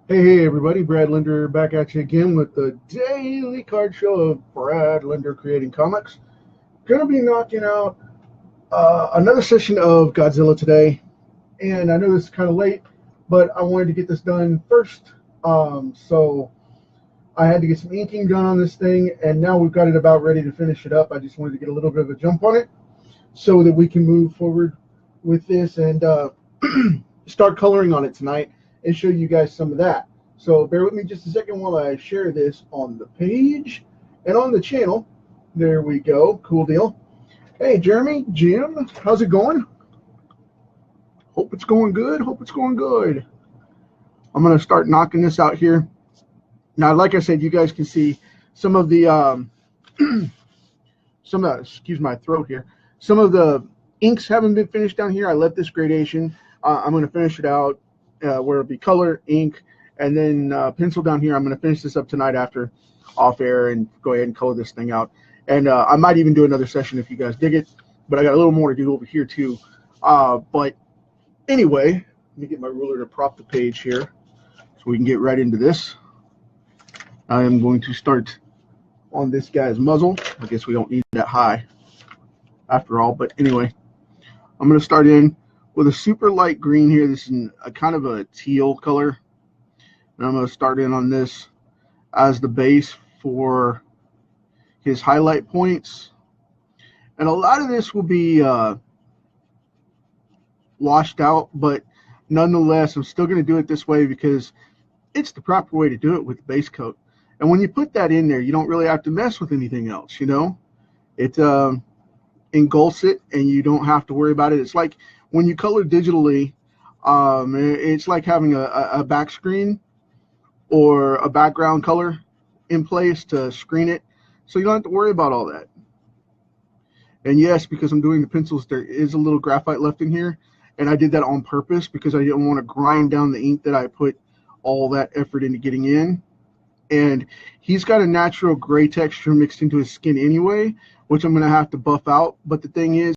Hey, everybody, Brad Linder back at you again with the daily card show of Brad Linder Creating Comics. Going to be knocking out another session of Godzilla today, and I know this is kind of late, but I wanted to get this done first. So I had to get some inking done on this thing, and now we've got it about ready to finish it up. I just wanted to get a little bit of a jump on it so that we can move forward with this and start coloring on it tonight and show you guys some of that. So bear with me just a second while I share this on the page and on the channel. There we go. Cool deal. Hey, Jeremy, Jim, how's it going? Hope it's going good. Hope it's going good. I'm going to start knocking this out here. Now, like I said, you guys can see some of the, excuse my throat here. Some of the inks haven't been finished down here. I left this gradation. I'm going to finish it out where it'll be color, ink, and then pencil down here. I'm going to finish this up tonight after off air and go ahead and color this thing out. And I might even do another session if you guys dig it. But I got a little more to do over here too. But anyway, let me get my ruler to prop the page here so we can get right into this. I am going to start on this guy's muzzle. I guess we don't need that high after all. But anyway, I'm going to start in with a super light green here. This is a kind of a teal color. And I'm going to start in on this as the base for his highlight points. And a lot of this will be washed out, but nonetheless, I'm still going to do it this way because it's the proper way to do it with the base coat. And when you put that in there, you don't really have to mess with anything else, you know? It engulfs it, and you don't have to worry about it. It's like when you color digitally, it's like having a back screen or a background color in place to screen it, so you don't have to worry about all that. And yes, because I'm doing the pencils, there is a little graphite left in here, and I did that on purpose because I didn't want to grind down the ink that I put all that effort into getting in. And he's got a natural gray texture mixed into his skin anyway, which I'm going to have to buff out. But the thing is,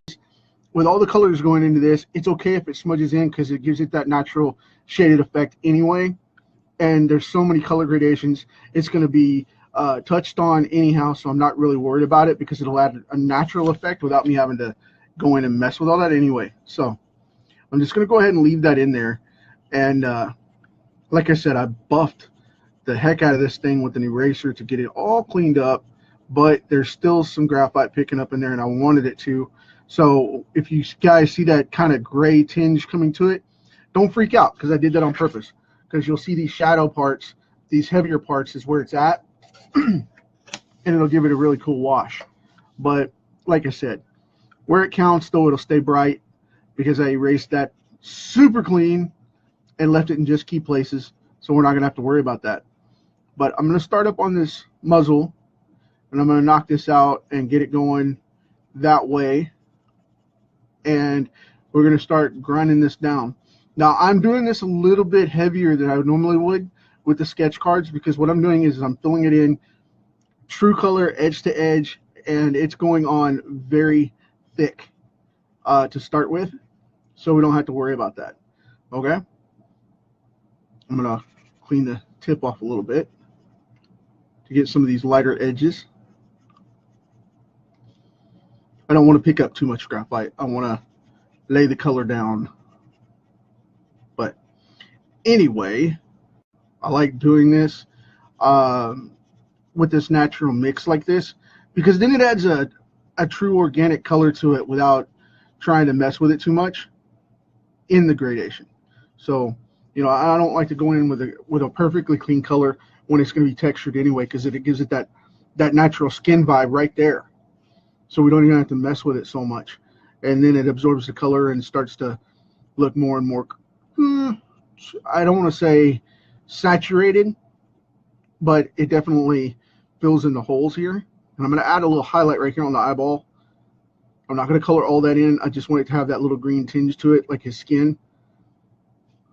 with all the colors going into this, it's okay if it smudges in because it gives it that natural shaded effect anyway. And there's so many color gradations, it's going to be touched on anyhow, so I'm not really worried about it because it'll add a natural effect without me having to go in and mess with all that anyway. So I'm just going to go ahead and leave that in there. And like I said, I buffed the heck out of this thing with an eraser to get it all cleaned up, but there's still some graphite picking up in there, and I wanted it to. So if you guys see that kind of gray tinge coming to it, don't freak out because I did that on purpose. Because you'll see these shadow parts, these heavier parts is where it's at, and it'll give it a really cool wash. But like I said, where it counts, though, it'll stay bright because I erased that super clean and left it in just key places, so we're not going to have to worry about that. But I'm going to start up on this muzzle, and I'm going to knock this out and get it going that way, and we're going to start grinding this down. Now, I'm doing this a little bit heavier than I normally would with the sketch cards because what I'm doing is I'm filling it in true color edge to edge, and it's going on very thick to start with, so we don't have to worry about that. Okay? I'm going to clean the tip off a little bit to get some of these lighter edges. I don't want to pick up too much graphite. I want to lay the color down. But anyway, I like doing this with this natural mix like this because then it adds a true organic color to it without trying to mess with it too much in the gradation. So, you know, I don't like to go in with a perfectly clean color when it's going to be textured anyway because it gives it that natural skin vibe right there. So we don't even have to mess with it so much. And then it absorbs the color and starts to look more and more, I don't want to say saturated, but it definitely fills in the holes here. And I'm going to add a little highlight right here on the eyeball. I'm not going to color all that in. I just want it to have that little green tinge to it, like his skin.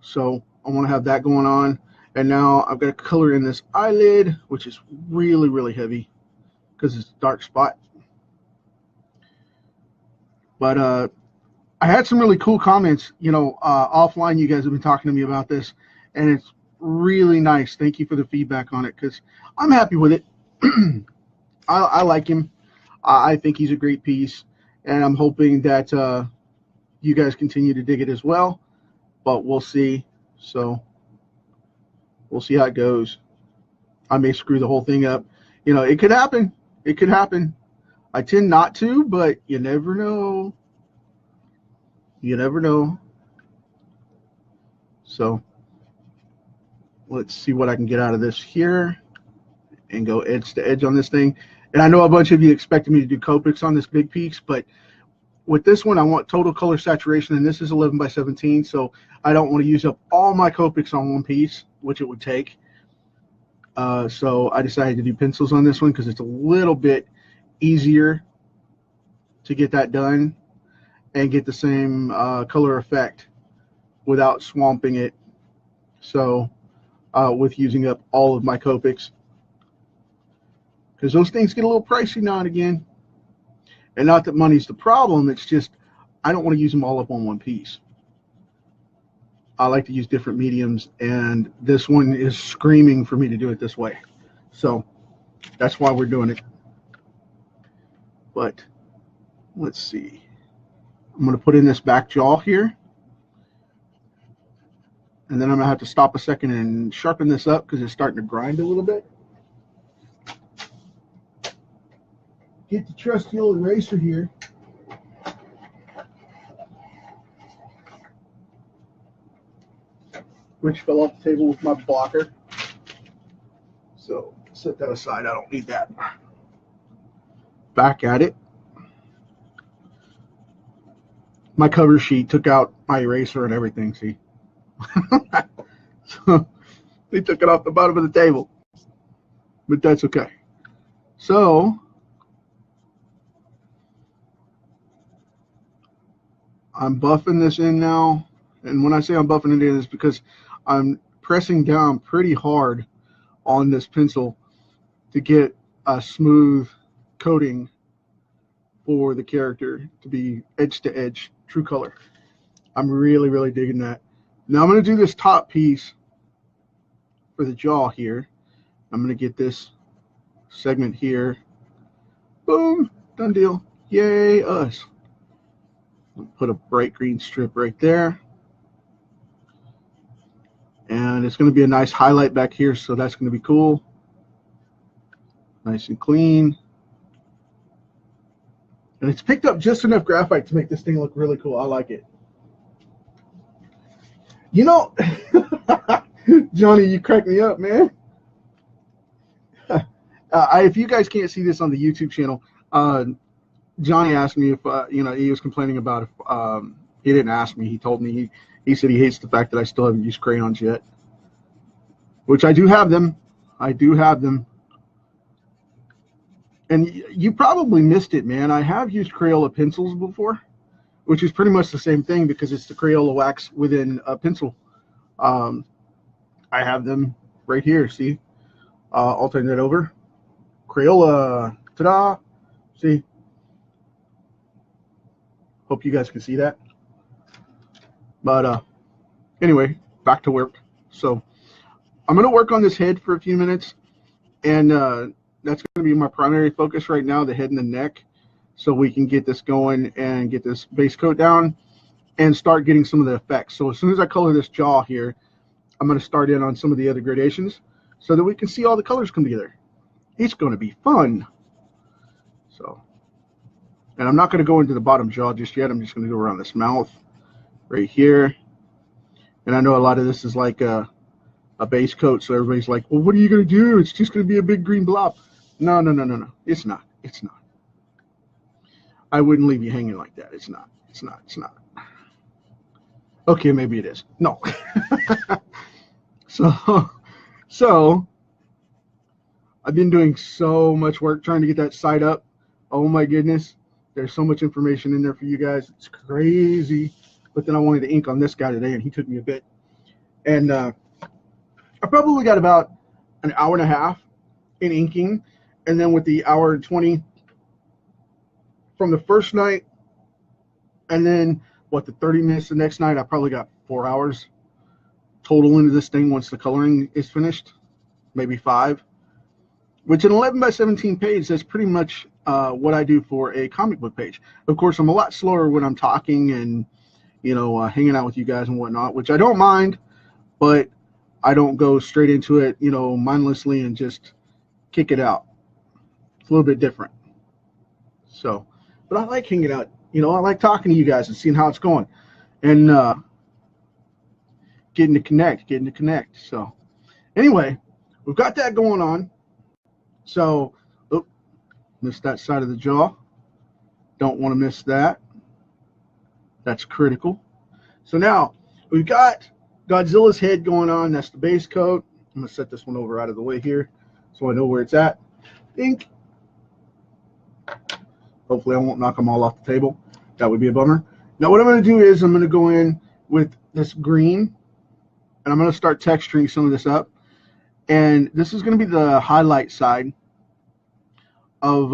So I want to have that going on. And now I've got to color in this eyelid, which is really, really heavy because it's a dark spot. But I had some really cool comments, you know, offline. You guys have been talking to me about this, and it's really nice. Thank you for the feedback on it, because I'm happy with it. I like him. I think he's a great piece, and I'm hoping that you guys continue to dig it as well. But we'll see. So we'll see how it goes. I may screw the whole thing up. You know, it could happen. It could happen. I tend not to, but you never know. You never know. So let's see what I can get out of this here and go edge to edge on this thing. And I know a bunch of you expected me to do Copics on this big piece, but with this one, I want total color saturation, and this is 11 by 17, so I don't want to use up all my Copics on one piece, which it would take. So I decided to do pencils on this one because it's a little bit easier to get that done and get the same color effect without swamping it. So with using up all of my Copics, because those things get a little pricey now and again. And not that money's the problem, it's just I don't want to use them all up on one piece. I like to use different mediums, and this one is screaming for me to do it this way. So that's why we're doing it. But let's see. I'm going to put in this back jaw here. And then I'm going to have to stop a second and sharpen this up because it's starting to grind a little bit. Get the trusty old eraser here. Which fell off the table with my blocker. So set that aside. I don't need that. Back at it. My cover sheet took out my eraser and everything, see? So they took it off the bottom of the table. But that's okay. So I'm buffing this in now. And when I say I'm buffing it in, it's because I'm pressing down pretty hard on this pencil to get a smooth coating for the character to be edge to edge, true color. I'm really, really digging that. Now I'm going to do this top piece for the jaw here. I'm going to get this segment here. Boom, done deal. Yay, us. Put a bright green strip right there. And it's going to be a nice highlight back here, so that's going to be cool. Nice and clean. And it's picked up just enough graphite to make this thing look really cool. I like it. You know, Johnny, you crack me up, man. If you guys can't see this on the YouTube channel, Johnny asked me if, you know, he was complaining about if, he didn't ask me. He told me, he said he hates the fact that I still haven't used crayons yet. Which I do have them. I do have them. And you probably missed it, man. I have used Crayola pencils before, which is pretty much the same thing because it's the Crayola wax within a pencil. I have them right here, see? I'll turn that over. Crayola, ta-da! See? Hope you guys can see that. But anyway, back to work. So I'm going to work on this head for a few minutes, and that's going to be my primary focus right now, the head and the neck, so we can get this going and get this base coat down and start getting some of the effects. So as soon as I color this jaw here, I'm going to start in on some of the other gradations so that we can see all the colors come together. It's going to be fun. So, and I'm not going to go into the bottom jaw just yet. I'm just going to go around this mouth right here. And I know a lot of this is like a base coat, so everybody's like, well, what are you going to do? It's just going to be a big green blob. No, no, no, no, no. It's not. It's not. I wouldn't leave you hanging like that. It's not. It's not. It's not. Okay, maybe it is. No. So I've been doing so much work trying to get that site up. Oh my goodness. There's so much information in there for you guys. It's crazy. But then I wanted to ink on this guy today, and he took me a bit. And I probably got about an hour and a half in inking. And then with the hour and 20 from the first night, and then, what, the 30 minutes the next night, I probably got 4 hours total into this thing once the coloring is finished, maybe 5. Which an 11 by 17 page, that's pretty much what I do for a comic book page. Of course, I'm a lot slower when I'm talking and, you know, hanging out with you guys and whatnot, which I don't mind, but I don't go straight into it, you know, mindlessly and just kick it out. It's a little bit different. So, but I like hanging out, you know, I like talking to you guys and seeing how it's going and getting to connect. So, anyway, we've got that going on. So, oh, missed that side of the jaw. Don't want to miss that. That's critical. So now we've got Godzilla's head going on. That's the base coat. I'm going to set this one over out of the way here so I know where it's at. Think. Hopefully I won't knock them all off the table. That would be a bummer. Now what I'm going to do is I'm going to go in with this green and I'm going to start texturing some of this up. And this is going to be the highlight side of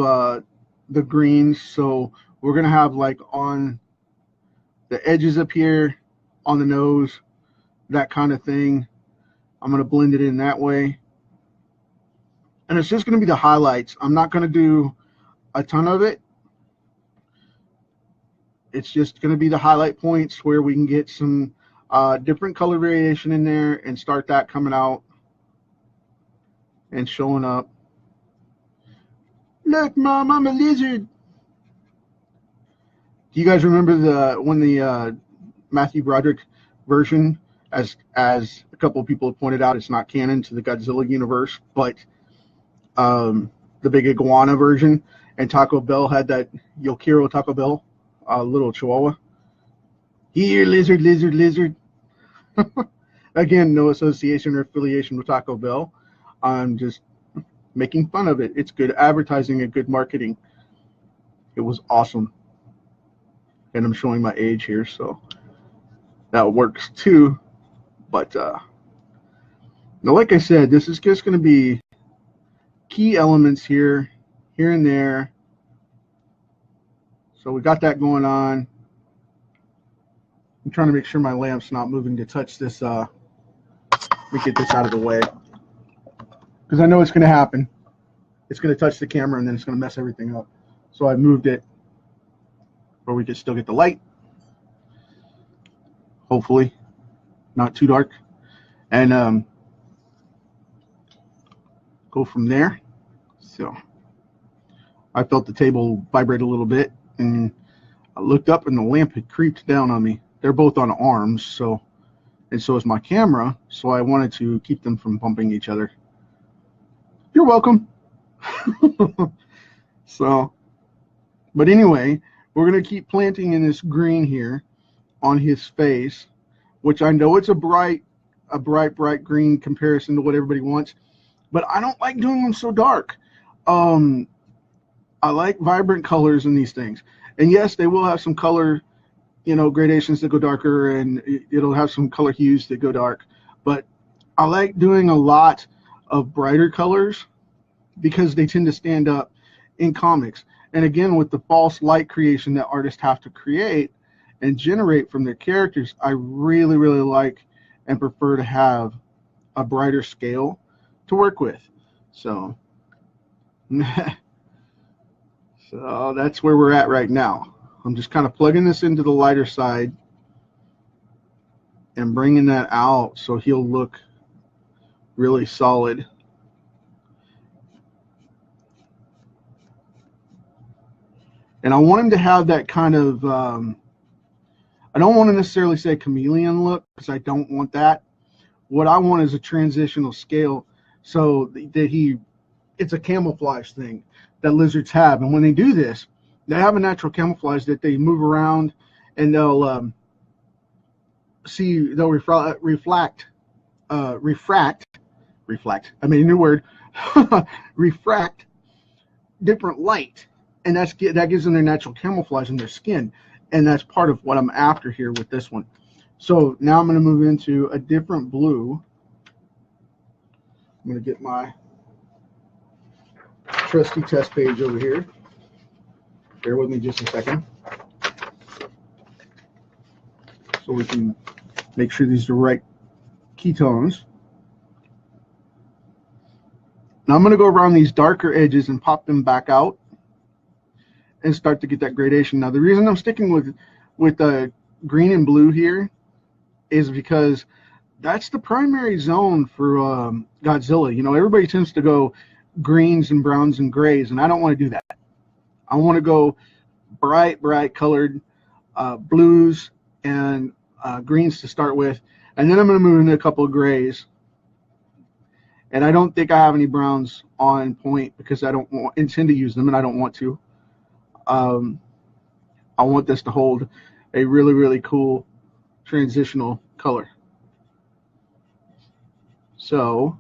the greens. So we're going to have like on the edges up here, on the nose, that kind of thing. I'm going to blend it in that way. And it's just going to be the highlights. I'm not going to do a ton of it. It's just going to be the highlight points where we can get some different color variation in there and start that coming out and showing up. Look, Mom, I'm a lizard. Do you guys remember the Matthew Broderick version? As a couple of people have pointed out, it's not canon to the Godzilla universe, but the big iguana version, and Taco Bell had that Yokiro Taco Bell, little chihuahua. Here, lizard, lizard, lizard. Again, no association or affiliation with Taco Bell. I'm just making fun of it. It's good advertising and good marketing. It was awesome. And I'm showing my age here, so that works too. But now, like I said, this is just going to be key elements here and there. So we got that going on. I'm trying to make sure my lamp's not moving to touch this. Let me get this out of the way, because I know it's going to happen. It's going to touch the camera and then it's going to mess everything up. So I moved it where we can still get the light. Hopefully not too dark. And go from there. So I felt the table vibrate a little bit and I looked up and the lamp had creeped down on me. They're both on arms, so, and so is my camera, so I wanted to keep them from bumping each other. You're welcome. So, but anyway, we're going to keep planting in this green here on his face, which I know it's a bright green comparison to what everybody wants, but I don't like doing them so dark. I like vibrant colors in these things. And yes, they will have some color, you know, gradations that go darker, and it'll have some color hues that go dark. But I like doing a lot of brighter colors because they tend to stand up in comics. And again, with the false light creation that artists have to create and generate from their characters, I really, really like and prefer to have a brighter scale to work with. So, so that's where we're at right now. I'm just kind of plugging this into the lighter side and bringing that out so he'll look really solid. And I want him to have that kind of, I don't want to necessarily say chameleon look, because I don't want that. What I want is a transitional scale so that it's a camouflage thing that lizards have. And when they do this, they have a natural camouflage that they move around and they'll refract. I mean, a new word. Refract different light. And that gives them their natural camouflage in their skin. And that's part of what I'm after here with this one. So now I'm going to move into a different blue. I'm going to get my trusty test page over here. Bear with me just a second. So we can make sure these are the right ketones. Now I'm going to go around these darker edges and pop them back out and start to get that gradation. Now the reason I'm sticking with green and blue here is because that's the primary zone for Godzilla. You know, everybody tends to go greens and browns and grays, and I don't want to do that. I want to go bright colored blues and greens to start with, and then I'm going to move into a couple of grays. And I don't think I have any browns on point because I don't intend to use them, and I don't want to. I want this to hold a really cool transitional color. So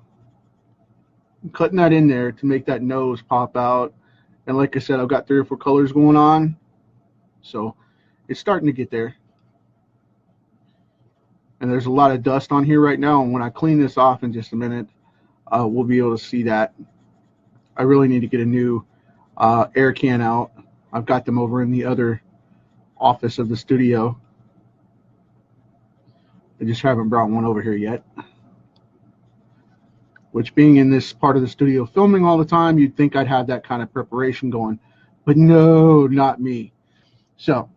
I'm cutting that in there to make that nose pop out. And like I said, I've got 3 or 4 colors going on. So it's starting to get there. And there's a lot of dust on here right now. And when I clean this off in just a minute, we'll be able to see that. I really need to get a new air can out. I've got them over in the other office of the studio. I just haven't brought one over here yet. Which, being in this part of the studio filming all the time, you'd think I'd have that kind of preparation going. But no, not me. So,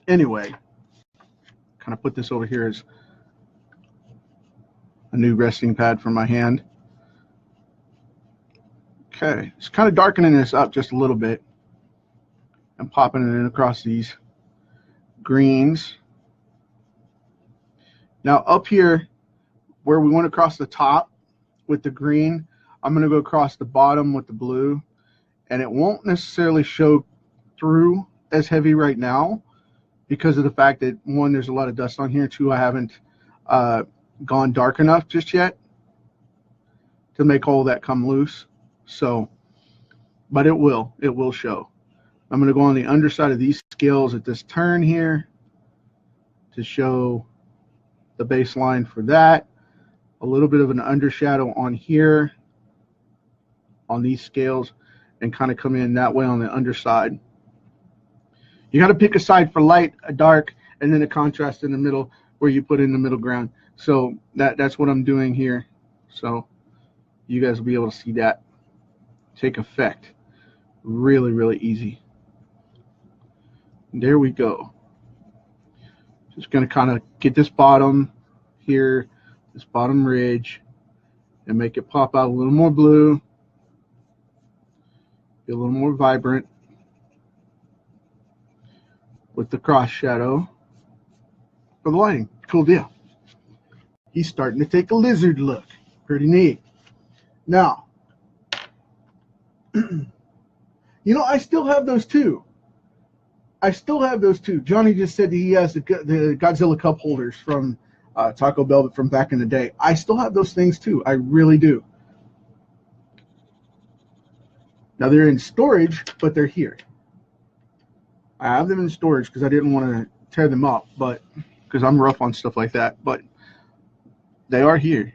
anyway, kind of put this over here as a new resting pad for my hand. Okay, it's kind of darkening this up just a little bit and popping it in across these greens. Now up here where we went across the top with the green, I'm going to go across the bottom with the blue, and it won't necessarily show through as heavy right now because of the fact that, 1, there's a lot of dust on here, 2, I haven't gone dark enough just yet to make all that come loose. So, but it will show. I'm going to go on the underside of these scales at this turn here to show the baseline for that. A little bit of an undershadow on here on these scales, and kind of come in that way on the underside. You got to pick a side for light, a dark, and then a contrast in the middle where you put in the middle ground. So that's what I'm doing here. So you guys will be able to see that take effect. Really easy. There we go. Just going to kind of get this bottom here, this bottom ridge, and make it pop out a little more blue, be a little more vibrant with the cross shadow for the lighting. Cool deal. He's starting to take a lizard look. Pretty neat. Now, you know, I still have those too. Johnny just said that he has the Godzilla cup holders from Taco Bell from back in the day. I still have those things too. I really do. Now they're in storage, but they're here. I have them in storage because I didn't want to tear them up, but because I'm rough on stuff like that. But they are here.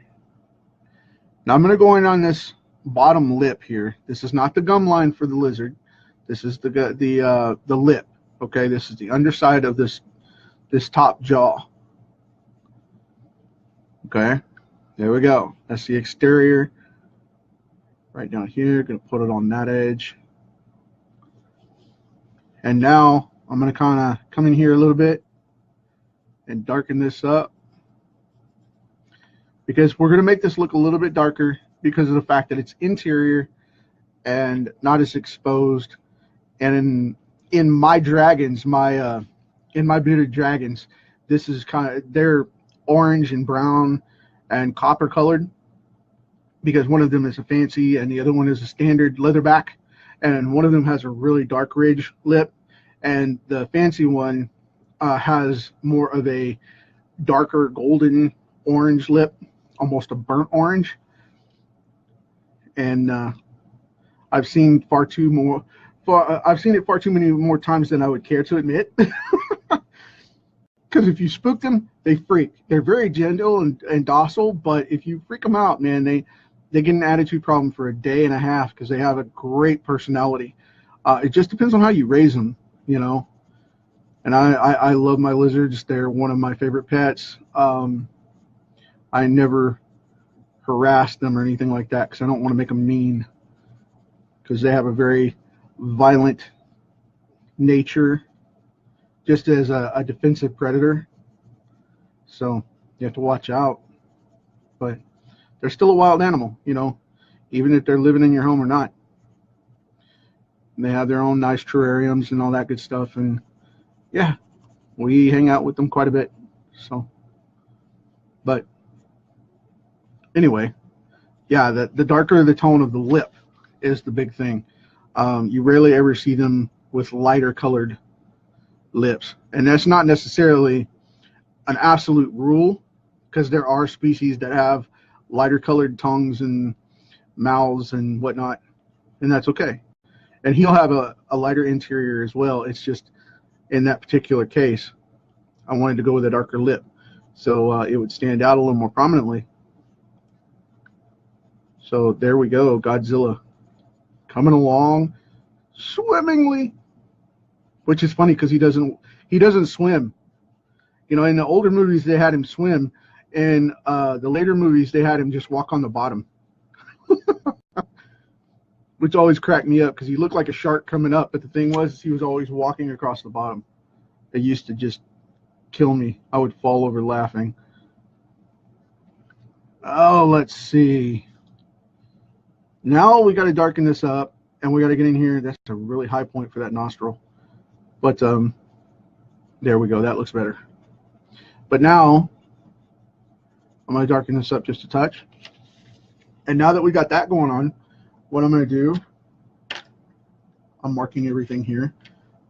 Now I'm going to go in on this bottom lip here. This is not the gum line for the lizard. This is the lip. Okay, this is the underside of this top jaw. Okay, there we go. That's the exterior. Right down here, gonna put it on that edge. And now I'm gonna kind of come in here a little bit and darken this up, because we're gonna make this look a little bit darker because of the fact that it's interior and not as exposed. And in my dragons, in my bearded dragons, this is kind of, they're orange and brown and copper colored, because one of them is a fancy and the other one is a standard leatherback, and one of them has a really dark ridge lip, and the fancy one has more of a darker golden orange lip, almost a burnt orange. And I've seen it far too many more times than I would care to admit. Because if you spook them, they freak. They're very gentle and docile, but if you freak them out, man, they get an attitude problem for a day and a half because they have a great personality. It just depends on how you raise them, you know. And I love my lizards. They're one of my favorite pets. I I never harass them or anything like that because I don't want to make them mean, because they have a very violent nature just as a defensive predator. So you have to watch out. But they're still a wild animal, you know, even if they're living in your home or not. And they have their own nice terrariums and all that good stuff. And yeah, we hang out with them quite a bit. So, but anyway, yeah, the darker the tone of the lip is the big thing. You rarely ever see them with lighter colored lips. And that's not necessarily an absolute rule, because there are species that have lighter colored tongues and mouths and whatnot, and that's okay. And he'll have a lighter interior as well. It's just in that particular case, I wanted to go with a darker lip, so it would stand out a little more prominently. So there we go, Godzilla coming along swimmingly, which is funny because he doesn't swim. You know, in the older movies they had him swim. In the later movies, they had him just walk on the bottom, which always cracked me up because he looked like a shark coming up, but the thing was he was always walking across the bottom. It used to just kill me. I would fall over laughing. Oh, let's see. Now we got to darken this up, and we got to get in here. That's a really high point for that nostril. But there we go. That looks better. But now I'm going to darken this up just a touch. And now that we got that going on, what I'm going to do, I'm marking everything here.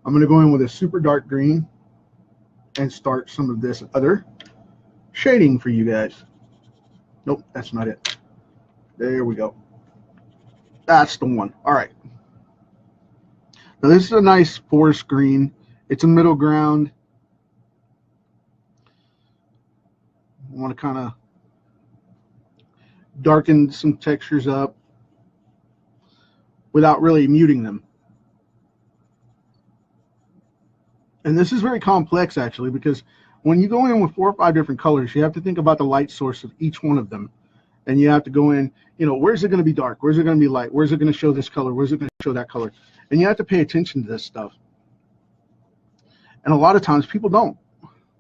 I'm going to go in with a super dark green and start some of this other shading for you guys. Nope, that's not it. There we go. That's the one. All right. Now this is a nice forest green. It's a middle ground. I want to kind of darken some textures up without really muting them. And this is very complex actually, because when you go in with 4 or 5 different colors, you have to think about the light source of each one of them. And you have to go in, you know, where's it going to be dark? Where's it going to be light? Where's it going to show this color? Where's it going to show that color? And you have to pay attention to this stuff. And a lot of times people don't.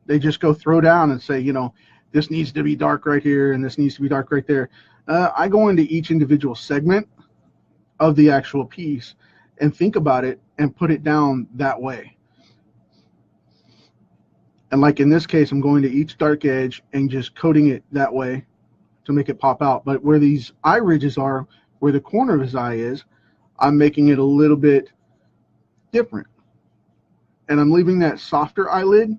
They just go throw down and say, you know, this needs to be dark right here and this needs to be dark right there. I go into each individual segment of the actual piece and think about it and put it down that way. And like in this case, I'm going to each dark edge and just coating it that way to make it pop out. But where these eye ridges are, where the corner of his eye is, I'm making it a little bit different. And I'm leaving that softer eyelid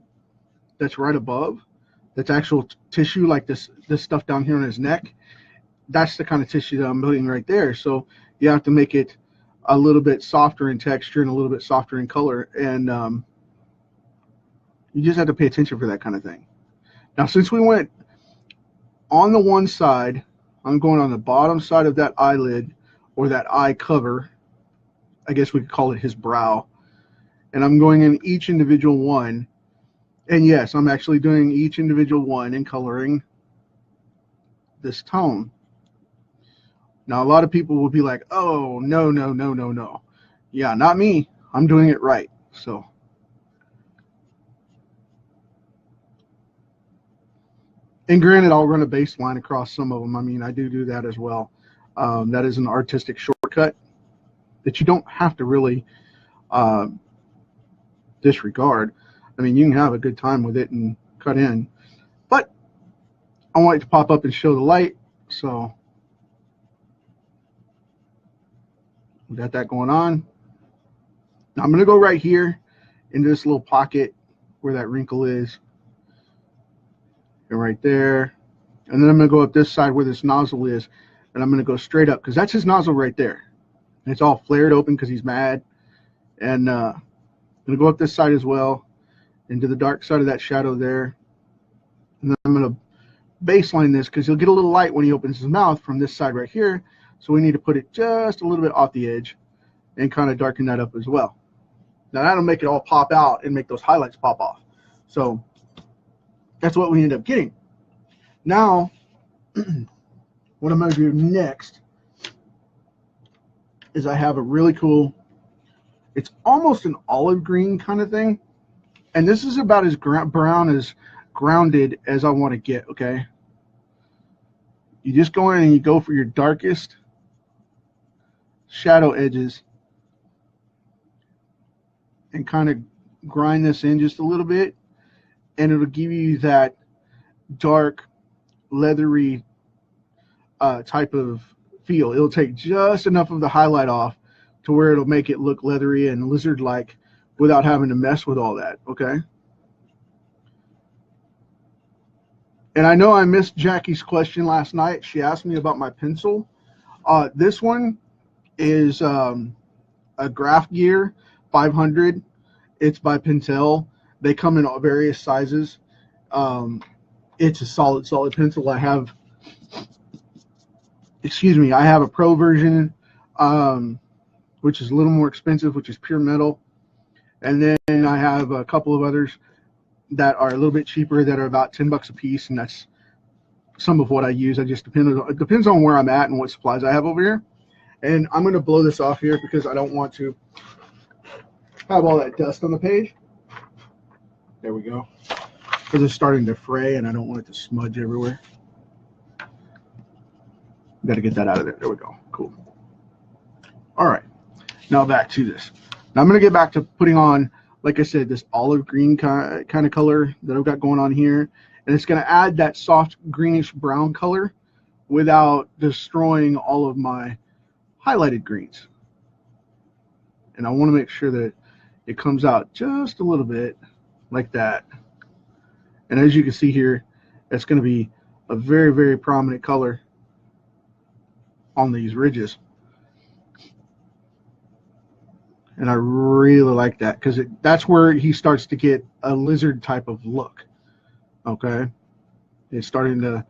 that's right above, that's actual tissue, like this stuff down here on his neck. That's the kind of tissue that I'm putting right there. So you have to make it a little bit softer in texture and a little bit softer in color. And you just have to pay attention for that kind of thing. Now, since we went on the one side, I'm going on the bottom side of that eyelid, or that eye cover. I guess we could call it his brow. And I'm going in each individual one. And yes, I'm actually doing each individual one and coloring this tone. Now, a lot of people will be like, oh, no, no, no, no, no. Yeah, not me. I'm doing it right. So. And granted, I'll run a baseline across some of them. I mean, I do that as well. That is an artistic shortcut that you don't have to really disregard. I mean, you can have a good time with it and cut in. But I want it to pop up and show the light. So we got that going on. Now I'm going to go right here into this little pocket where that wrinkle is. And right there. And then I'm going to go up this side where this nozzle is. And I'm going to go straight up because that's his nozzle right there. And it's all flared open because he's mad. And I'm going to go up this side as well into the dark side of that shadow there. And then I'm going to baseline this because he'll get a little light when he opens his mouth from this side right here. So we need to put it just a little bit off the edge and kind of darken that up as well. Now that'll make it all pop out and make those highlights pop off. So that's what we end up getting. Now what I'm going to do next is I have a really cool, it's almost an olive green kind of thing. And this is about as brown as grounded as I want to get, okay? You just go in and you go for your darkest shadow edges and kind of grind this in just a little bit, and it'll give you that dark, leathery type of feel. It'll take just enough of the highlight off to where it'll make it look leathery and lizard-like without having to mess with all that, okay? And I know I missed Jackie's question last night. She asked me about my pencil. This one is a Graph Gear 500. It's by Pentel. They come in all various sizes. It's a solid pencil. I have, I have a Pro version, which is a little more expensive, which is pure metal. And then I have a couple of others that are a little bit cheaper that are about $10 a piece, and that's some of what I use. It depends on where I'm at and what supplies I have over here. And I'm going to blow this off here because I don't want to have all that dust on the page. There we go. Because it's starting to fray and I don't want it to smudge everywhere. Got to get that out of there. There we go. Cool. All right. Now back to this. Now I'm going to get back to putting on, like I said, this olive green kind of color that I've got going on here. And it's going to add that soft greenish brown color without destroying all of my highlighted greens. And I want to make sure that it comes out just a little bit like that. And as you can see here, it's going to be a very, very prominent color on these ridges. And I really like that because that's where he starts to get a lizard type of look. Okay, it's starting to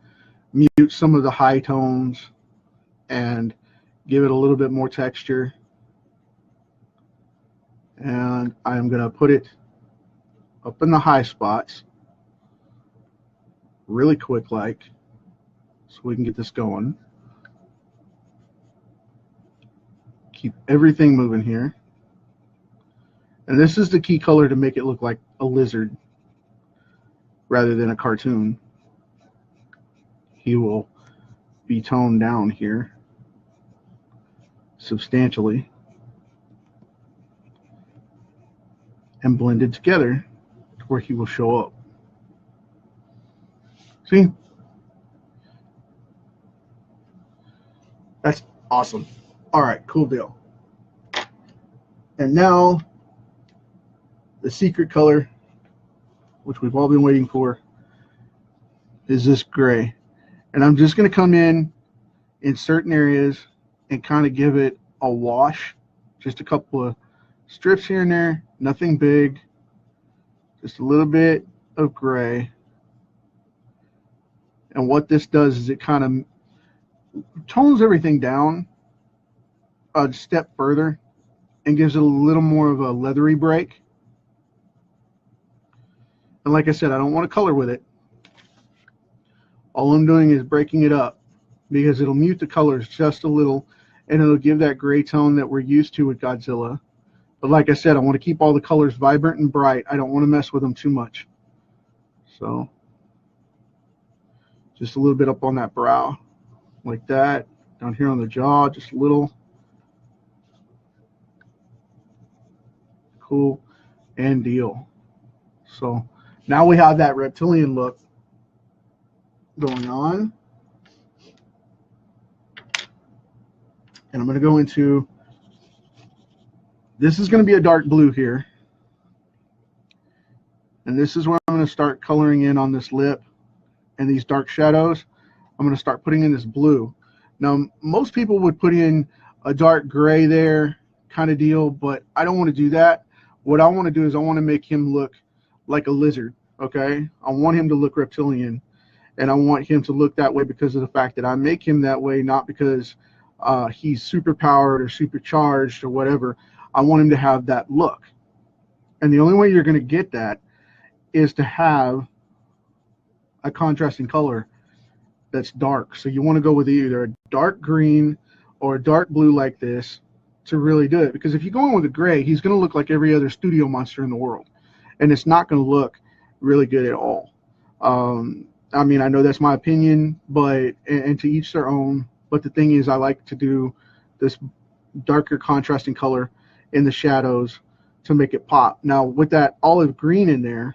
mute some of the high tones and give it a little bit more texture. And I'm going to put it up in the high spots really quick, like, so we can get this going. Keep everything moving here. And this is the key color to make it look like a lizard rather than a cartoon. He will be toned down here substantially and blended together to where he will show up. See? That's awesome. All right, cool deal. And now the secret color, which we've all been waiting for, is this gray. And I'm just going to come in certain areas and kind of give it a wash. Just a couple of strips here and there, nothing big, just a little bit of gray. And what this does is it kind of tones everything down a step further and gives it a little more of a leathery break. And like I said, I don't want to color with it. All I'm doing is breaking it up because it'll mute the colors just a little and it'll give that gray tone that we're used to with Godzilla. But like I said, I want to keep all the colors vibrant and bright. I don't want to mess with them too much. So just a little bit up on that brow like that. Down here on the jaw, just a little. Cool and deal. So now we have that reptilian look going on. And I'm going to go into, this is going to be a dark blue here. And this is where I'm going to start coloring in on this lip and these dark shadows. I'm going to start putting in this blue. Now, most people would put in a dark gray there kind of deal, but I don't want to do that. What I want to do is I want to make him look like a lizard, okay? I want him to look reptilian, and I want him to look that way because of the fact that I make him that way, not because he's super powered or supercharged or whatever. I want him to have that look. And the only way you're going to get that is to have a contrasting color that's dark. So you want to go with either a dark green or a dark blue like this to really do it. Because if you go in with a gray, he's going to look like every other studio monster in the world, and it's not going to look really good at all. I mean, I know that's my opinion, but and to each their own. But the thing is, I like to do this darker contrasting color in the shadows to make it pop. Now with that olive green in there,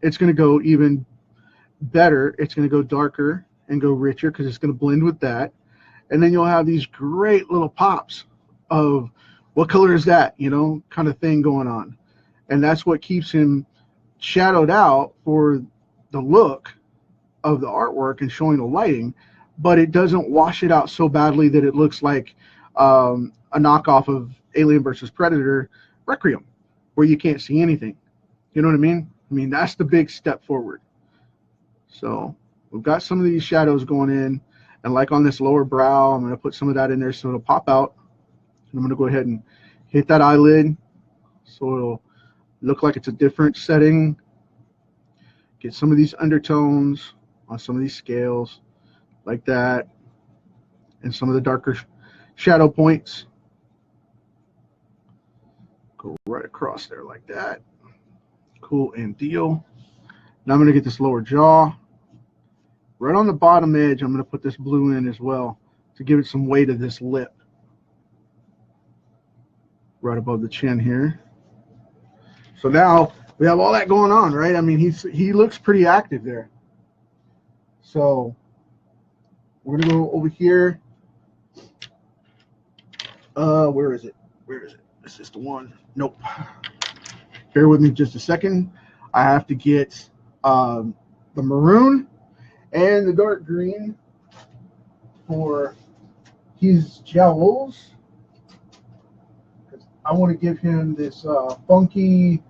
it's going to go even better. It's going to go darker and go richer because it's going to blend with that. And then you'll have these great little pops of what color is that, you know, kind of thing going on. And that's what keeps him shadowed out for the look of the artwork and showing the lighting, but it doesn't wash it out so badly that it looks like a knockoff of Alien versus Predator Requiem, where you can't see anything. You know what I mean? I mean, that's the big step forward. So we've got some of these shadows going in, and like on this lower brow, I'm going to put some of that in there so it'll pop out. And I'm going to go ahead and hit that eyelid so it'll look like it's a different setting. Get some of these undertones on some of these scales like that, and some of the darker shadow points. Go right across there like that. Cool and deal. Now I'm going to get this lower jaw. Right on the bottom edge, I'm going to put this blue in as well to give it some weight to this lip. Right above the chin here. So now we have all that going on, right? I mean, he looks pretty active there. So we're going to go over here. Where is it? Where is it? Is this the one? Nope. Bear with me just a second. I have to get the maroon and the dark green for his jowls. I want to give him this funky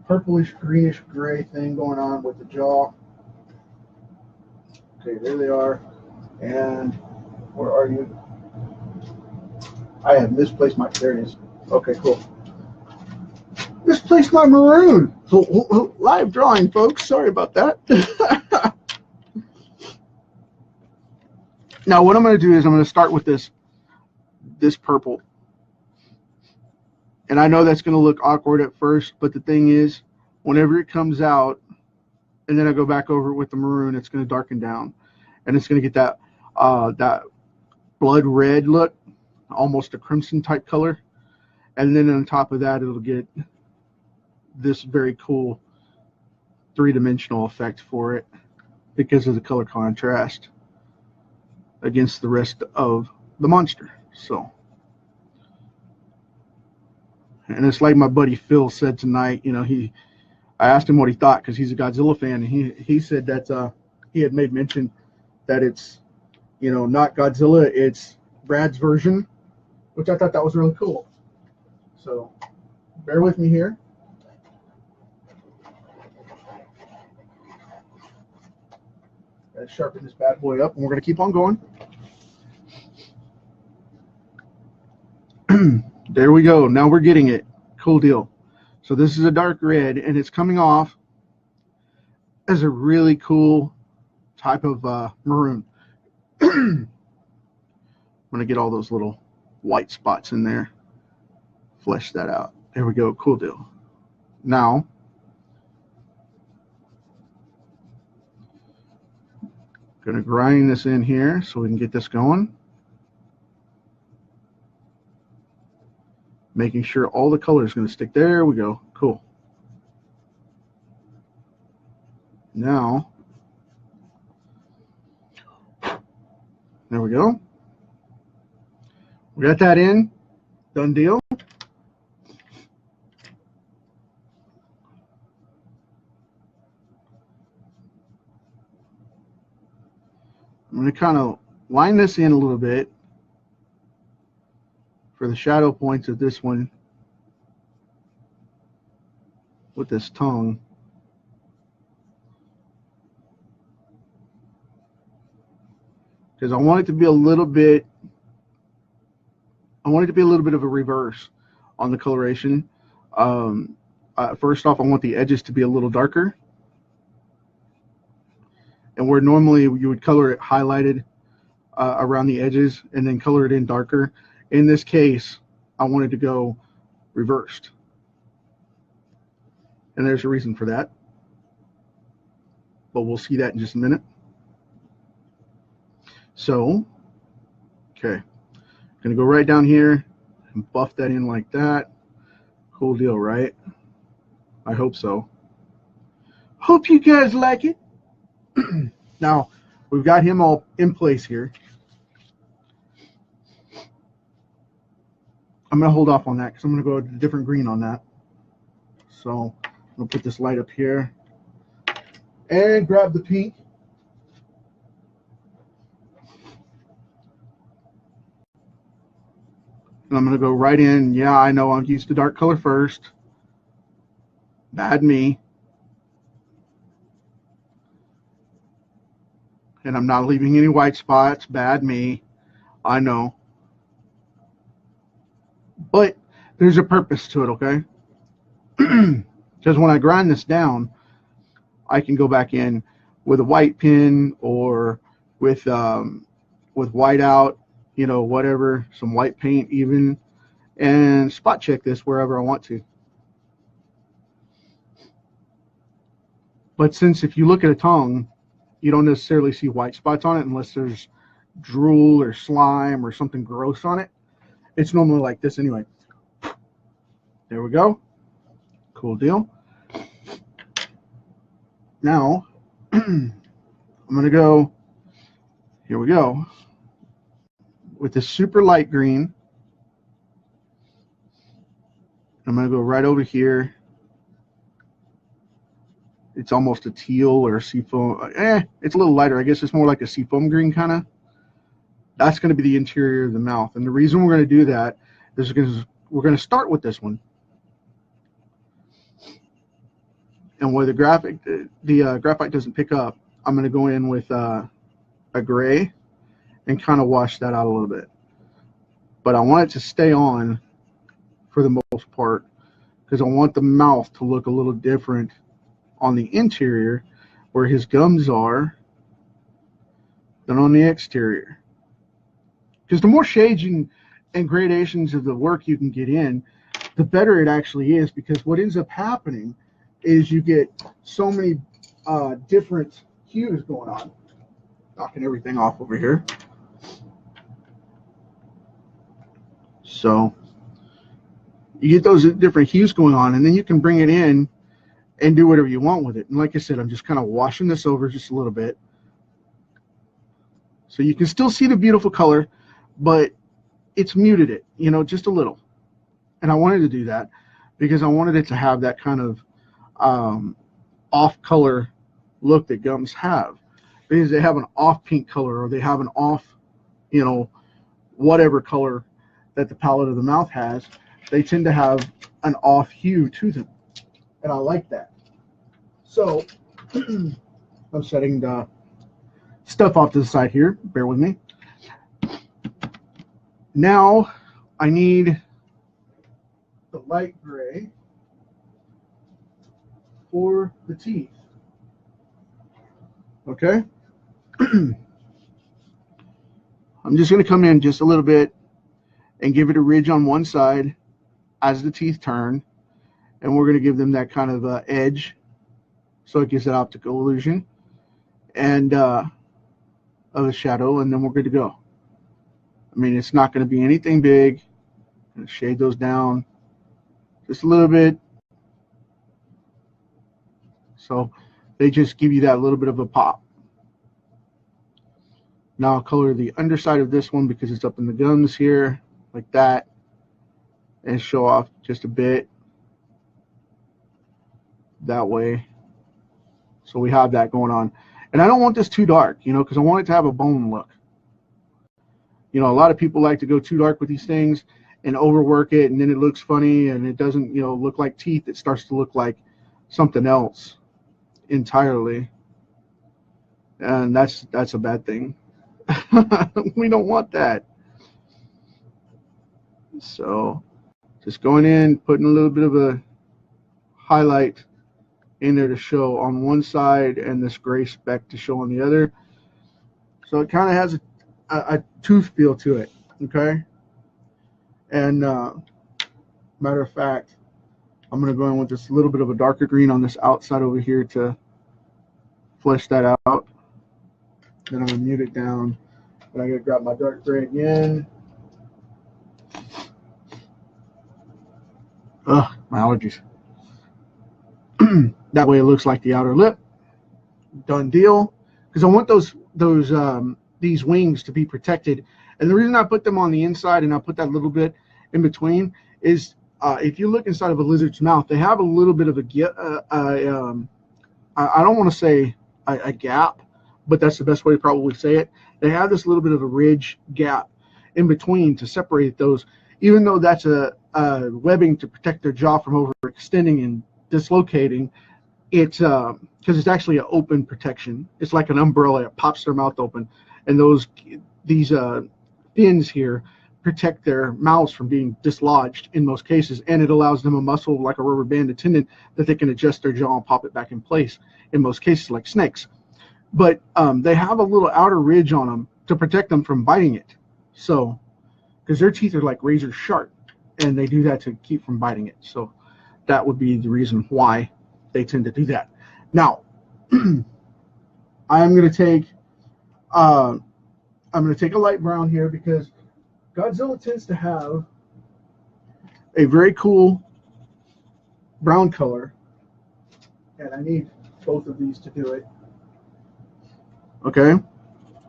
purplish greenish gray thing going on with the jaw. Okay, there they are. And where are you? I have misplaced my, there it is. Okay, cool. Misplaced my maroon. So, live drawing, folks. Sorry about that. Now, what I'm going to do is I'm going to start with this purple. And I know that's going to look awkward at first, but the thing is, whenever it comes out, and then I go back over it with the maroon, it's going to darken down, and it's going to get that that blood red look, almost a crimson type color, and then on top of that, it'll get this very cool three-dimensional effect for it because of the color contrast against the rest of the monster. So. And it's like my buddy Phil said tonight, you know, I asked him what he thought because he's a Godzilla fan, and he said that he had made mention that it's, you know, not Godzilla, it's Brad's version, which I thought that was really cool. So bear with me here. Gotta sharpen this bad boy up, and we're gonna keep on going. There we go. Now we're getting it. Cool deal. So this is a dark red, and it's coming off as a really cool type of maroon. I'm going to get all those little white spots in there. Flesh that out. There we go. Cool deal. Now, going to grind this in here so we can get this going. Making sure all the color is going to stick. There we go. Cool. Now, there we go. We got that in. Done deal. I'm going to kind of line this in a little bit for the shadow points of this one with this tongue. Because I want it to be a little bit, of a reverse on the coloration. First off, I want the edges to be a little darker. And where normally you would color it highlighted around the edges and then color it in darker, in this case, I wanted to go reversed. And there's a reason for that. But we'll see that in just a minute. So, okay. Gonna go right down here and buff that in like that. Cool deal, right? I hope so. Hope you guys like it. Now, we've got him all in place here. I'm going to hold off on that because I'm going to go to a different green on that. So, I'm going to put this light up here and grab the pink. And I'm going to go right in. Yeah, I know I'll use the dark color first. Bad me. And I'm not leaving any white spots. Bad me. I know. But there's a purpose to it, okay? Because when I grind this down, I can go back in with a white pen or with white out, you know, whatever, some white paint even, and spot check this wherever I want to. But since if you look at a tongue, you don't necessarily see white spots on it unless there's drool or slime or something gross on it. It's normally like this anyway. There we go. Cool deal. Now, I'm going to go, here we go, with this super light green. I'm going to go right over here. It's almost a teal or a seafoam. It's a little lighter. I guess it's more like a seafoam green kind of. That's going to be the interior of the mouth. And the reason we're going to do that is because we're going to start with this one. And where the graphite doesn't pick up, I'm going to go in with a gray and kind of wash that out a little bit. But I want it to stay on for the most part because I want the mouth to look a little different on the interior where his gums are than on the exterior. Because the more shades and gradations of the work you can get in, the better it actually is, because what ends up happening is you get so many different hues going on. Knocking everything off over here. So you get those different hues going on, and then you can bring it in and do whatever you want with it. And like I said, I'm just kind of washing this over just a little bit. So you can still see the beautiful color, but it's muted it, you know, just a little. And I wanted to do that because I wanted it to have that kind of off color look that gums have. Because they have an off pink color or they have an off, you know, whatever color that the palate of the mouth has, they tend to have an off hue to them. And I like that. So I'm setting the stuff off to the side here. Bear with me. Now I need the light gray for the teeth. Okay. I'm just going to come in just a little bit and give it a ridge on one side as the teeth turn. And we're going to give them that kind of edge, so it gives that optical illusion and of a shadow, and then we're good to go. I mean, it's not going to be anything big. I'm going to shade those down just a little bit, so they just give you that little bit of a pop. Now I'll color the underside of this one because it's up in the gums here, like that, and show off just a bit that way. So we have that going on. And I don't want this too dark, you know, because I want it to have a bone look. You know, a lot of people like to go too dark with these things and overwork it, and then it looks funny and it doesn't, you know, look like teeth. It starts to look like something else entirely. And that's a bad thing. We don't want that. So just going in, putting a little bit of a highlight in there to show on one side and this gray speck to show on the other. So it kind of has a tooth feel to it, okay? And matter of fact, I'm going to go in with this little bit of a darker green on this outside over here to flesh that out. Then I'm going to mute it down. And I'm going to grab my dark gray again. Ugh, my allergies. That way it looks like the outer lip. Done deal. Because I want these wings to be protected. And the reason I put them on the inside and I put that little bit in between is if you look inside of a lizard's mouth, they have a little bit of I don't want to say a gap, but that's the best way to probably say it. They have this little bit of a ridge gap in between to separate those, even though that's a webbing to protect their jaw from overextending and dislocating. It's because it's actually an open protection. It's like an umbrella. It pops their mouth open, and these fins here protect their mouths from being dislodged in most cases, and it allows them a muscle like a rubber band, a tendon, that they can adjust their jaw and pop it back in place in most cases, like snakes. But they have a little outer ridge on them to protect them from biting it. So, because their teeth are like razor sharp, and they do that to keep from biting it. So that would be the reason why they tend to do that. Now, I'm going to take a light brown here because Godzilla tends to have a very cool brown color, and I need both of these to do it. Okay,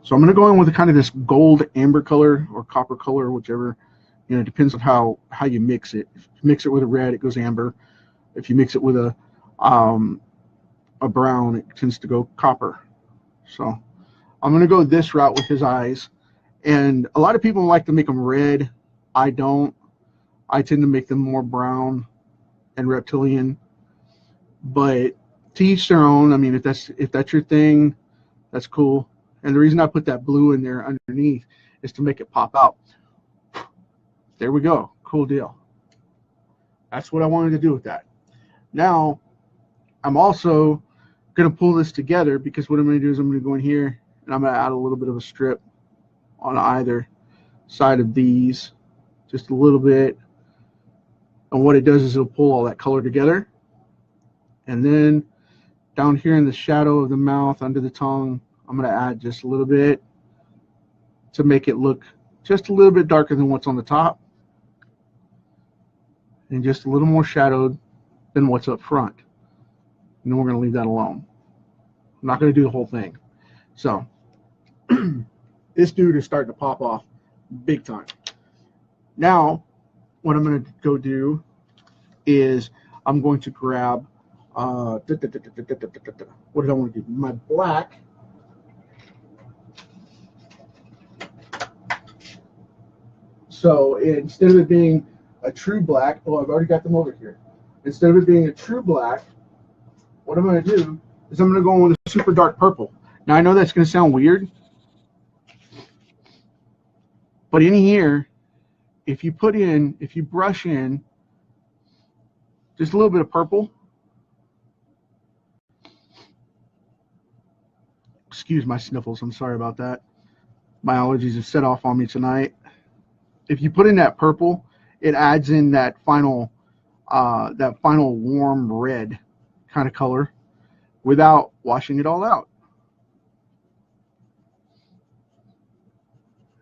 so I'm going to go in with kind of this gold amber color or copper color, whichever, you know, it depends on how you mix it. If you mix it with a red, it goes amber. If you mix it with a brown, it tends to go copper. So I'm going to go this route with his eyes. And a lot of people like to make them red. I don't. I tend to make them more brown and reptilian. But to each their own. I mean, if that's your thing, that's cool. And the reason I put that blue in there underneath is to make it pop out. There we go. Cool deal. That's what I wanted to do with that. Now, I'm also going to pull this together because what I'm going to do is I'm going to go in here and I'm going to add a little bit of a strip on either side of these, just a little bit. And what it does is it'll pull all that color together. And then down here in the shadow of the mouth, under the tongue, I'm going to add just a little bit to make it look just a little bit darker than what's on the top, and just a little more shadowed than what's up front. And then we're going to leave that alone. I'm not going to do the whole thing. So this dude is starting to pop off big time. Now, what I'm going to go do is I'm going to grab, what did I want to do? My black. So instead of it being a true black, oh, I've already got them over here. Instead of it being a true black, what I'm going to do is I'm going to go in with a super dark purple. Now, I know that's going to sound weird, but in here, if you brush in just a little bit of purple, excuse my sniffles, I'm sorry about that. My allergies have set off on me tonight. If you put in that purple, it adds in that final warm red kind of color without washing it all out.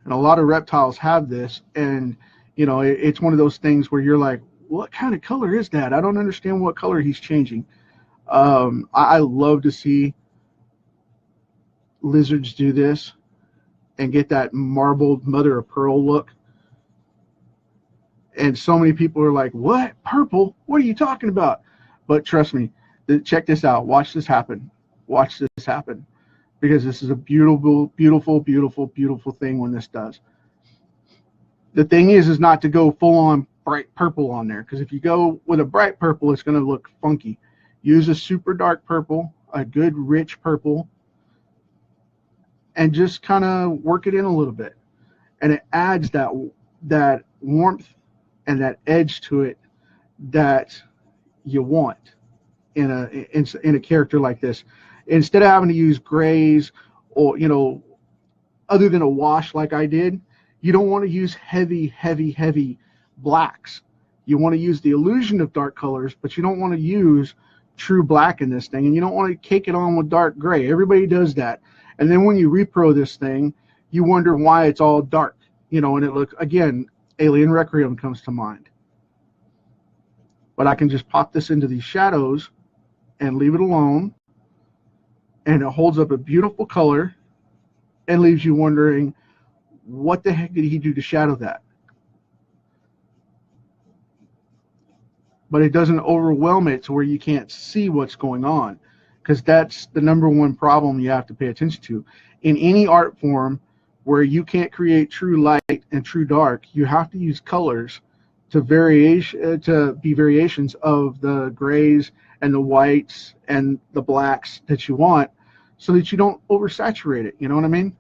And a lot of reptiles have this, and you know, it's one of those things where you're like, what kind of color is that? I don't understand what color he's changing. I love to see lizards do this and get that marbled mother of pearl look. And so many people are like, what? Purple? What are you talking about? But trust me, check this out. Watch this happen. Watch this happen. Because this is a beautiful, beautiful, beautiful, beautiful thing when this does. The thing is not to go full on bright purple on there. Because if you go with a bright purple, it's going to look funky. Use a super dark purple, a good rich purple, and just kind of work it in a little bit. And it adds that warmth and that edge to it that you want. in a character like this. Instead of having to use grays or, you know, other than a wash like I did, you don't want to use heavy blacks. You want to use the illusion of dark colors, but you don't want to use true black in this thing, and you don't want to cake it on with dark gray. Everybody does that. And then when you repro this thing, you wonder why it's all dark, you know, and it looks, again, Alien Requiem comes to mind. But I can just pop this into these shadows and leave it alone, and it holds up a beautiful color and leaves you wondering, what the heck did he do to shadow that? But it doesn't overwhelm it to where you can't see what's going on, because that's the #1 problem you have to pay attention to. In any art form where you can't create true light and true dark, you have to use colors to be variations of the grays and the whites and the blacks that you want, so that you don't oversaturate it. You know what I mean?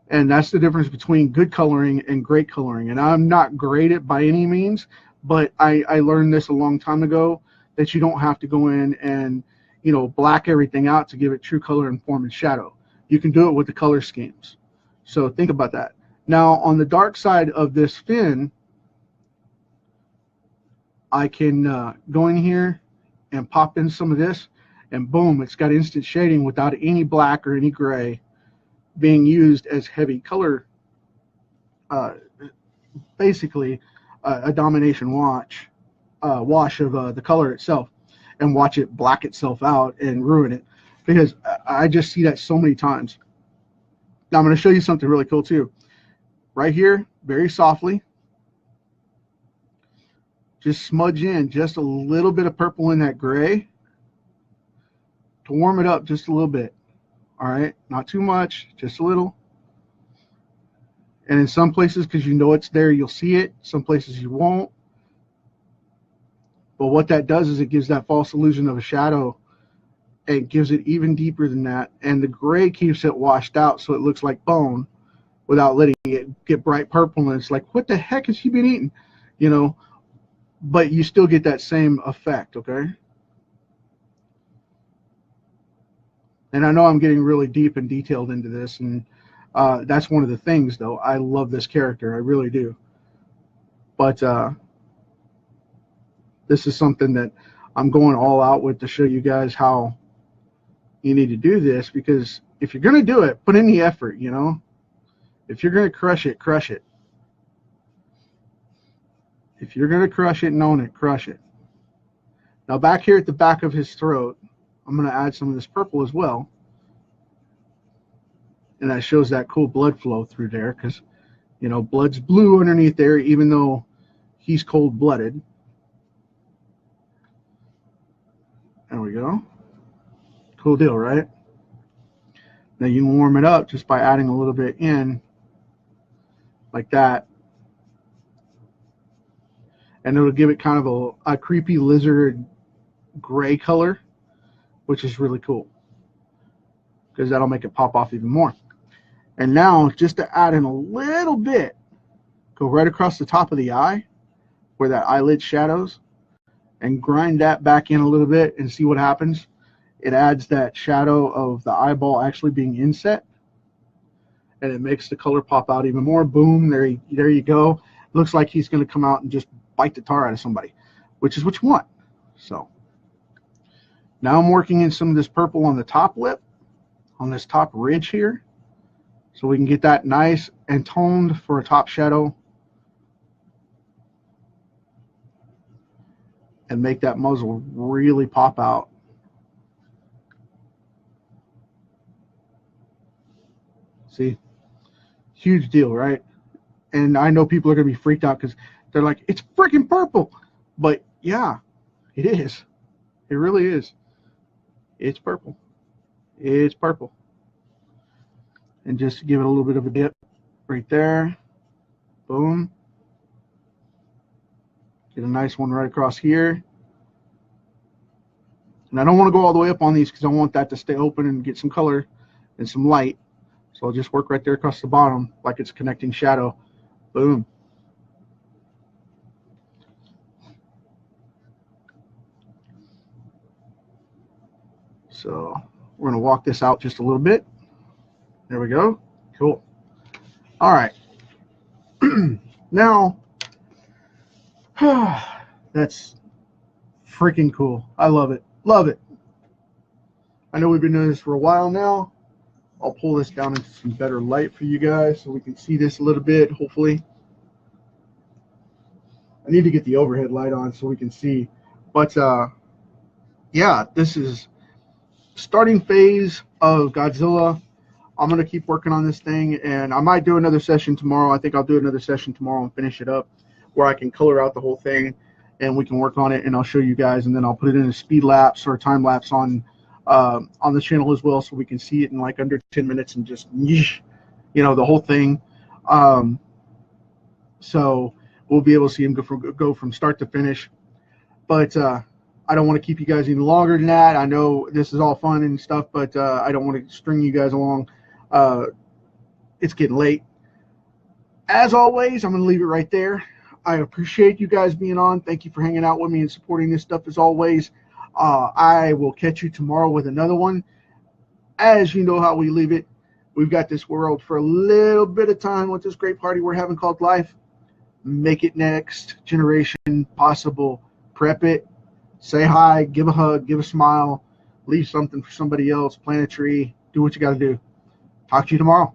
And that's the difference between good coloring and great coloring. And I'm not great at by any means, but I learned this a long time ago, that you don't have to go in and, you know, black everything out to give it true color and form and shadow. You can do it with the color schemes. So think about that. Now, on the dark side of this fin, I can go in here and pop in some of this, and boom, it's got instant shading without any black or any gray being used as heavy color, basically a domination wash of the color itself, and watch it black itself out and ruin it, because I just see that so many times. Now I'm going to show you something really cool too. Right here, very softly, just smudge in just a little bit of purple in that gray to warm it up just a little bit. All right, not too much, just a little. And in some places, because you know it's there, you'll see it. Some places you won't. But what that does is it gives that false illusion of a shadow, and gives it even deeper than that. And the gray keeps it washed out so it looks like bone without letting it get bright purple. And it's like, what the heck has he been eating? You know, but you still get that same effect, okay? And I know I'm getting really deep and detailed into this, and that's one of the things, though. I love this character. I really do. But this is something that I'm going all out with to show you guys how you need to do this, because if you're going to do it, put in the effort, you know? If you're going to crush it, crush it. If you're going to crush it and own it, crush it. Now back here at the back of his throat, I'm going to add some of this purple as well. And that shows that cool blood flow through there, because, you know, blood's blue underneath there, even though he's cold-blooded. There we go. Cool deal, right? Now you can warm it up just by adding a little bit in, like that. And it'll give it kind of a creepy lizard gray color, which is really cool, because that'll make it pop off even more. And now, just to add in a little bit, go right across the top of the eye where that eyelid shadows, and grind that back in a little bit and see what happens. It adds that shadow of the eyeball actually being inset, and it makes the color pop out even more. Boom, there you go. Looks like he's going to come out and just bite the tar out of somebody, which is what you want. So now I'm working in some of this purple on the top lip, on this top ridge here, so we can get that nice and toned for a top shadow, and make that muzzle really pop out. See? Huge deal, right? And I know people are going to be freaked out because they're like, it's freaking purple. But yeah, it is. It really is. It's purple. It's purple. And just give it a little bit of a dip right there. Boom. Get a nice one right across here. And I don't want to go all the way up on these because I want that to stay open and get some color and some light. So I'll just work right there across the bottom like it's a connecting shadow. Boom. So we're going to walk this out just a little bit. There we go. Cool. All right. Now, that's freaking cool. I love it. Love it. I know we've been doing this for a while now. I'll pull this down into some better light for you guys so we can see this a little bit, hopefully. I need to get the overhead light on so we can see. But, yeah, this is starting phase of Godzilla. I'm going to keep working on this thing, and I might do another session tomorrow. I think I'll do another session tomorrow and finish it up where I can color out the whole thing, and we can work on it, and I'll show you guys, and then I'll put it in a speed lapse or time lapse on the channel as well, so we can see it in like under 10 minutes and just, you know, the whole thing. So we'll be able to see him go from start to finish. But I don't want to keep you guys any longer than that. I know this is all fun and stuff, but I don't want to string you guys along. It's getting late. As always, I'm going to leave it right there. I appreciate you guys being on. Thank you for hanging out with me and supporting this stuff as always. I will catch you tomorrow with another one. As you know how we leave it, we've got this world for a little bit of time with this great party we're having called life. Make it next generation possible. Prep it. Say hi. Give a hug. Give a smile. Leave something for somebody else. Plant a tree. Do what you got to do. Talk to you tomorrow.